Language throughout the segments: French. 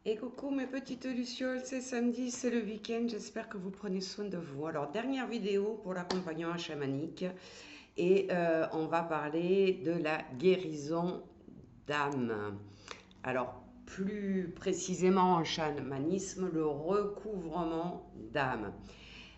Et coucou mes petites lucioles, c'est samedi, c'est le week-end, j'espère que vous prenez soin de vous. Alors dernière vidéo pour l'accompagnement chamanique et on va parler de la guérison d'âme. Alors plus précisément en chamanisme, le recouvrement d'âme.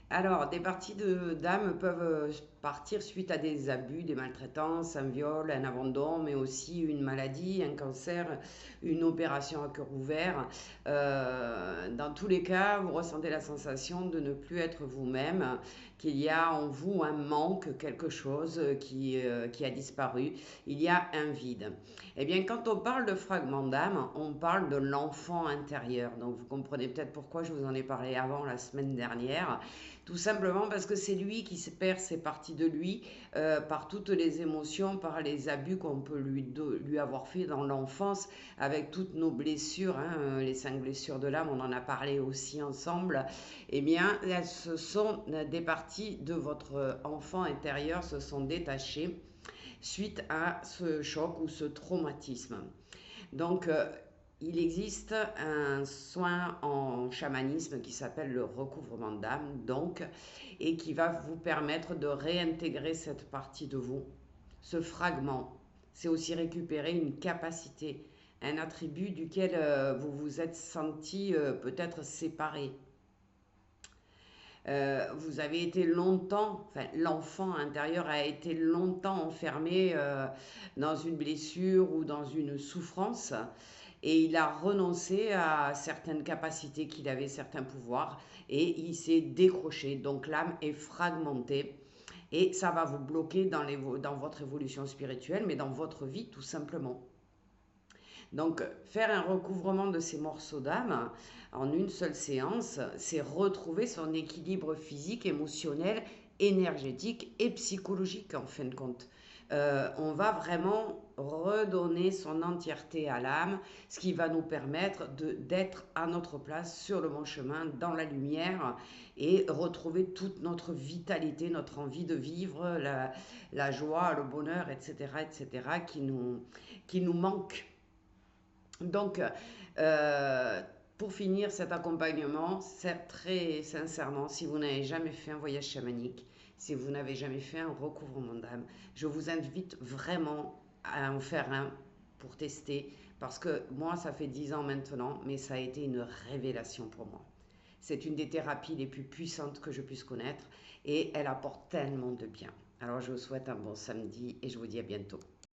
Alors, des parties d'âme peuvent partir suite à des abus, des maltraitances, un viol, un abandon, mais aussi une maladie, un cancer, une opération à cœur ouvert. Dans tous les cas, vous ressentez la sensation de ne plus être vous-même, qu'il y a en vous un manque, quelque chose qui a disparu. Il y a un vide. Eh bien, quand on parle de fragment d'âme, on parle de l'enfant intérieur. Donc, vous comprenez peut-être pourquoi je vous en ai parlé avant la semaine dernière. Tout simplement parce que c'est lui qui se perd ses parties de lui par toutes les émotions, par les abus qu'on peut lui avoir fait dans l'enfance, avec toutes nos blessures, hein, les 5 blessures de l'âme, on en a parlé aussi ensemble. Eh bien, ce sont des parties de votre enfant intérieur se sont détachées suite à ce choc ou ce traumatisme. Donc, il existe un soin en chamanisme qui s'appelle le recouvrement d'âme, donc, et qui va vous permettre de réintégrer cette partie de vous, ce fragment. C'est aussi récupérer une capacité, un attribut duquel vous vous êtes senti peut-être séparé. Vous avez été longtemps, enfin l'enfant intérieur a été longtemps enfermé dans une blessure ou dans une souffrance et il a renoncé à certaines capacités qu'il avait, certains pouvoirs et il s'est décroché. Donc l'âme est fragmentée et ça va vous bloquer dans votre évolution spirituelle mais dans votre vie tout simplement. Donc, faire un recouvrement de ces morceaux d'âme en une seule séance, c'est retrouver son équilibre physique, émotionnel, énergétique et psychologique en fin de compte. On va vraiment redonner son entièreté à l'âme, ce qui va nous permettre d'être à notre place sur le bon chemin, dans la lumière et retrouver toute notre vitalité, notre envie de vivre, la joie, le bonheur, etc., qui nous manque. Donc, pour finir cet accompagnement, c'est très sincèrement, si vous n'avez jamais fait un voyage chamanique, si vous n'avez jamais fait un recouvrement d'âme, je vous invite vraiment à en faire un pour tester, parce que moi, ça fait 10 ans maintenant, mais ça a été une révélation pour moi. C'est une des thérapies les plus puissantes que je puisse connaître et elle apporte tellement de bien. Alors, je vous souhaite un bon samedi et je vous dis à bientôt.